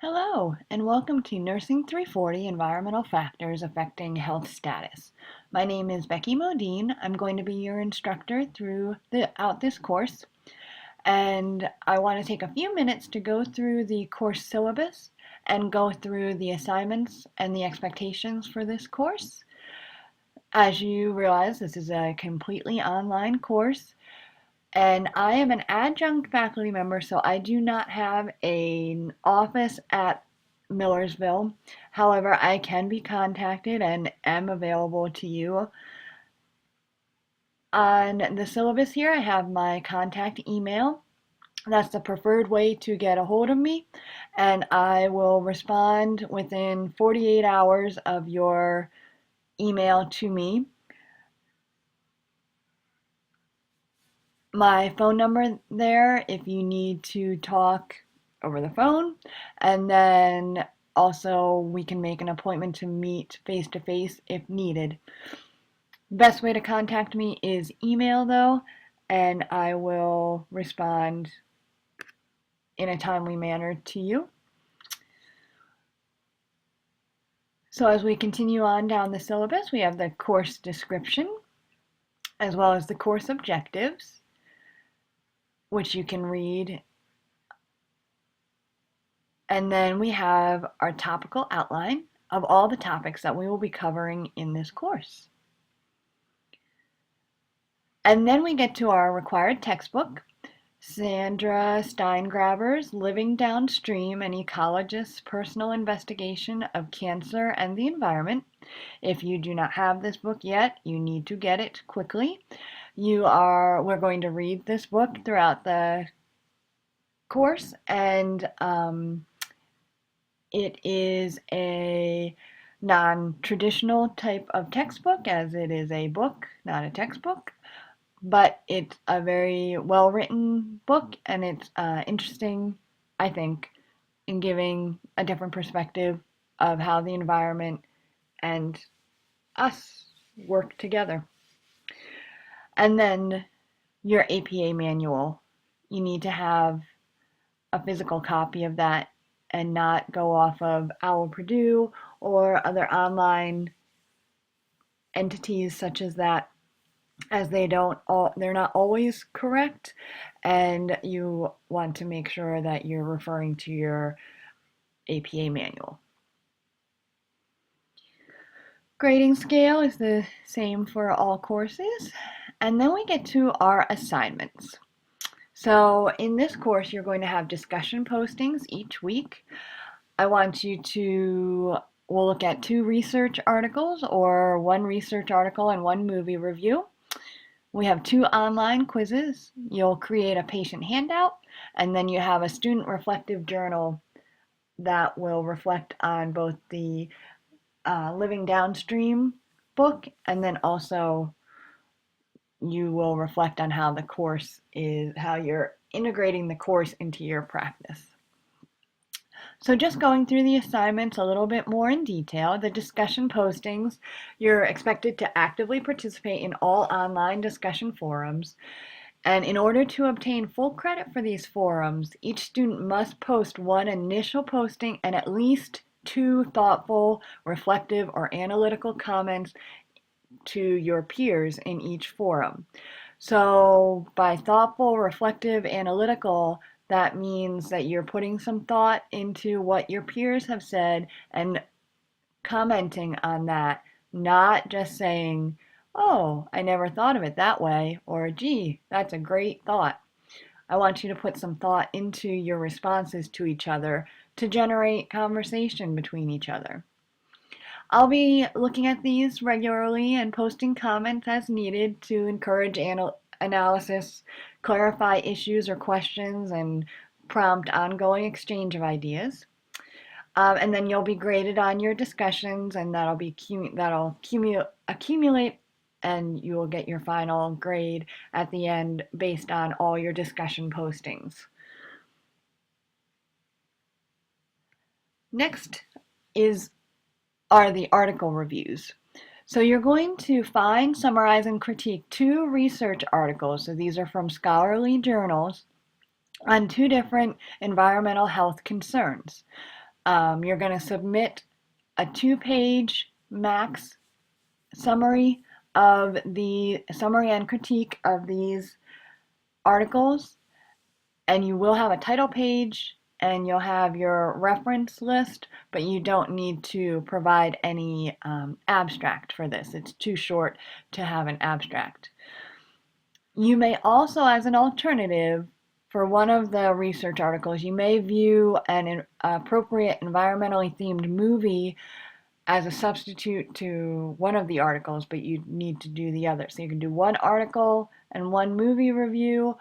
Hello, and welcome to Nursing 340 Environmental Factors Affecting Health Status. My name is Becky Modine. I'm going to be your instructor throughout this course, and I want to take a few minutes to go through the course syllabus and go through the assignments and the expectations for this course. As you realize, this is a completely online course, and I am an adjunct faculty member, so I do not have an office at Millersville. However, I can be contacted and am available to you. On the syllabus here, I have my contact email. That's the preferred way to get a hold of me, and I will respond within 48 hours of your email to me. My phone number there if you need to talk over the phone, and then also we can make an appointment to meet face to face if needed. Best way to contact me is email though, and I will respond in a timely manner to you. So as we continue on down the syllabus, we have the course description as well as the course objectives, which you can read. And then we have our topical outline of all the topics that we will be covering in this course. And then we get to our required textbook, Sandra Steingraber's Living Downstream, an Ecologist's Personal Investigation of Cancer and the Environment. If you do not have this book yet, you need to get it quickly. We're going to read this book throughout the course, and it is a non-traditional type of textbook, as it is a book, not a textbook, but it's a very well-written book, and it's interesting, I think, in giving a different perspective of how the environment and us work together. And then your APA manual. You need to have a physical copy of that and not go off of OWL Purdue or other online entities such as that, as they're not always correct, and you want to make sure that you're referring to your APA manual. Grading scale is the same for all courses, and then we get to our assignments. So in this course, you're going to have discussion postings each week. We'll look at 2 research articles, or 1 research article and 1 movie review. We have 2 online quizzes. You'll create a patient handout, and then you have a student reflective journal that will reflect on both the Living Downstream book, and then also you will reflect on how you're integrating the course into your practice. So just going through the assignments a little bit more in detail, the discussion postings, you're expected to actively participate in all online discussion forums. And in order to obtain full credit for these forums, each student must post 1 initial posting and at least 2 thoughtful, reflective, or analytical comments to your peers in each forum. So by thoughtful, reflective, analytical, that means that you're putting some thought into what your peers have said and commenting on that, not just saying, oh, I never thought of it that way, or gee, that's a great thought. I want you to put some thought into your responses to each other to generate conversation between each other. I'll be looking at these regularly and posting comments as needed to encourage analysis, clarify issues or questions, and prompt ongoing exchange of ideas. And then you'll be graded on your discussions, and that'll accumulate, and you will get your final grade at the end based on all your discussion postings. Next are the article reviews. So you're going to find, summarize, and critique 2 research articles. So these are from scholarly journals on 2 different environmental health concerns. You're going to submit a 2-page max summary and critique of these articles, and you will have a title page and you'll have your reference list, but you don't need to provide any abstract for this. It's too short to have an abstract. You may also, as an alternative, for one of the research articles, you may view an appropriate environmentally themed movie as a substitute to one of the articles, but you need to do the other. So you can do one article and one movie review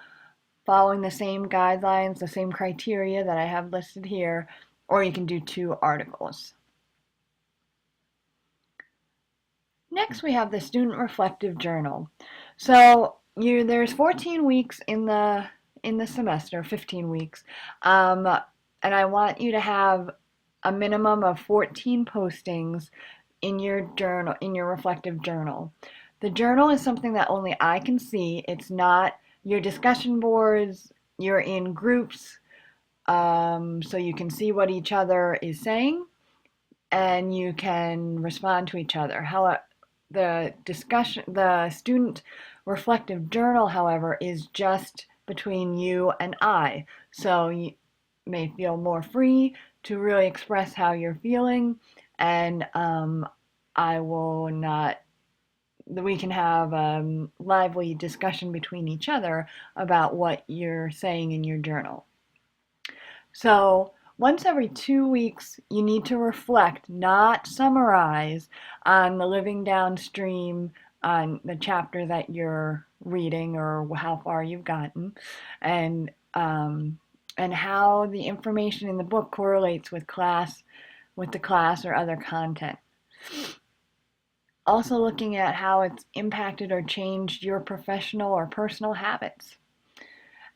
following the same guidelines, the same criteria that I have listed here, or you can do 2 articles. Next, we have the Student Reflective Journal. So there's 14 weeks in the semester, 15 weeks, and I want you to have a minimum of 14 postings in your journal, in your reflective journal. The journal is something that only I can see. It's not your discussion boards. You're in groups, so you can see what each other is saying, and you can respond to each other. The student reflective journal, however, is just between you and I. So you may feel more free to really express how you're feeling, and we can have lively discussion between each other about what you're saying in your journal. So once every 2 weeks, you need to reflect, not summarize, on the living downstream, on the chapter that you're reading or how far you've gotten, and how the information in the book correlates with the class or other content. Also looking at how it's impacted or changed your professional or personal habits.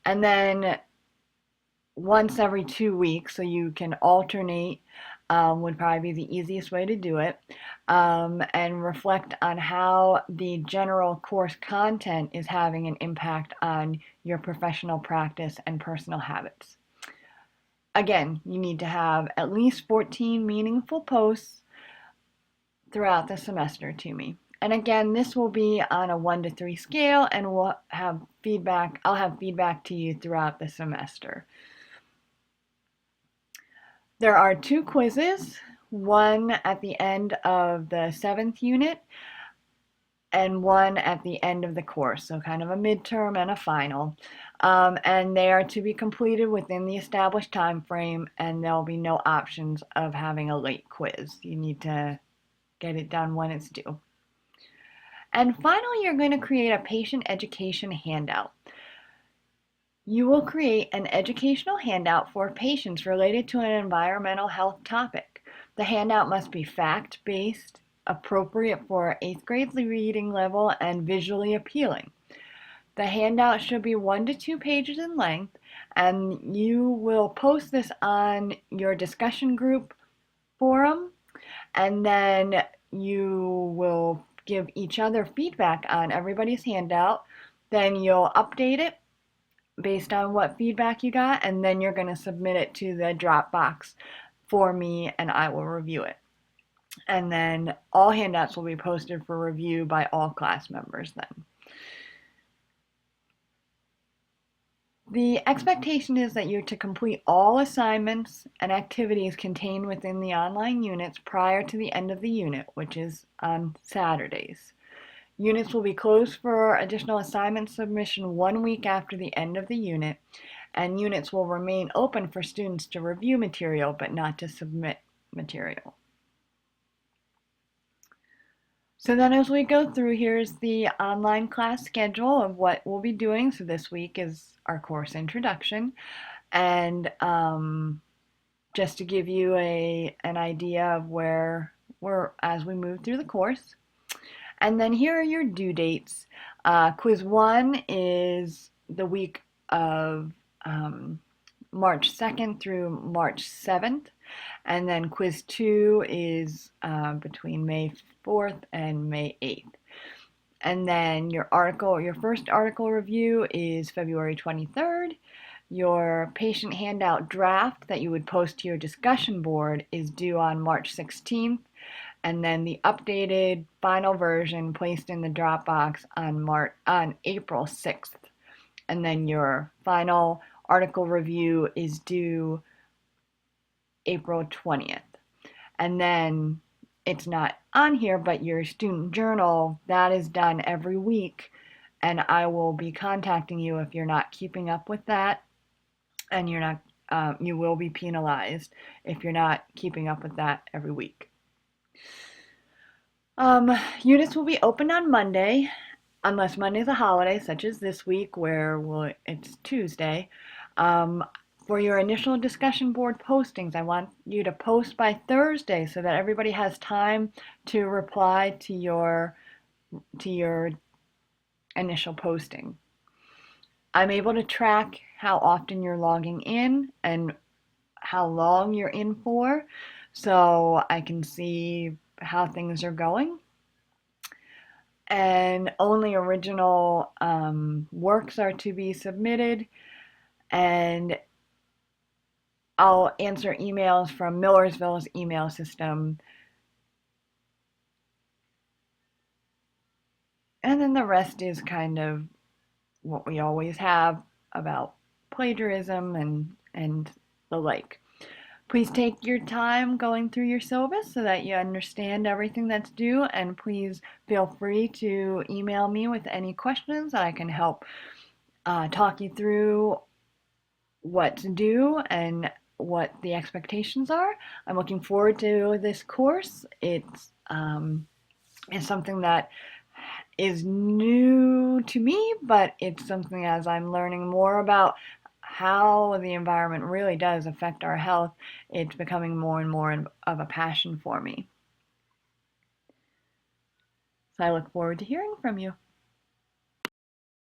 And then once every 2 weeks, so you can alternate, would probably be the easiest way to do it, and reflect on how the general course content is having an impact on your professional practice and personal habits. Again, you need to have at least 14 meaningful posts throughout the semester to me. And again, this will be on a 1 to 3 scale, and I'll have feedback to you throughout the semester. There are 2 quizzes, one at the end of the 7th unit and one at the end of the course, so kind of a midterm and a final. And they are to be completed within the established time frame, and there'll be no options of having a late quiz. You need to get it done when it's due. And finally, you're going to create a patient education handout. You will create an educational handout for patients related to an environmental health topic. The handout must be fact-based, appropriate for 8th grade reading level, and visually appealing. The handout should be 1 to 2 pages in length, and you will post this on your discussion group forum, and then you will give each other feedback on everybody's handout. Then you'll update it based on what feedback you got, and then you're going to submit it to the Dropbox for me, and I will review it. And then all handouts will be posted for review by all class members then. The expectation is that you're to complete all assignments and activities contained within the online units prior to the end of the unit, which is on Saturdays. Units will be closed for additional assignment submission 1 week after the end of the unit, and units will remain open for students to review material but not to submit material. So then as we go through, here's the online class schedule of what we'll be doing. So this week is our course introduction, and just to give you an idea of where we're as we move through the course. And then here are your due dates. Quiz 1 is the week of March 2nd through March 7th. And then quiz 2 is between May 4th and May 8th. And then your first article review is February 23rd. Your patient handout draft that you would post to your discussion board is due on March 16th, and then the updated final version placed in the Dropbox on April 6th. And then your final article review is due April 20th. And then it's not on here, but your student journal, that is done every week. And I will be contacting you if you're not keeping up with that. And you will be penalized if you're not keeping up with that every week. Units will be open on Monday, unless Monday's a holiday, such as this week where it's Tuesday. Um, for your initial discussion board postings, I want you to post by Thursday so that everybody has time to reply to your initial posting. I'm able to track how often you're logging in and how long you're in for, so I can see how things are going. And only original works are to be submitted, and I'll answer emails from Millersville's email system. And then the rest is kind of what we always have about plagiarism and the like. Please take your time going through your syllabus so that you understand everything that's due, and please feel free to email me with any questions that I can help talk you through what's due and what the expectations are. I'm looking forward to this course. It's something that is new to me, but it's something as I'm learning more about how the environment really does affect our health, it's becoming more and more of a passion for me. So I look forward to hearing from you.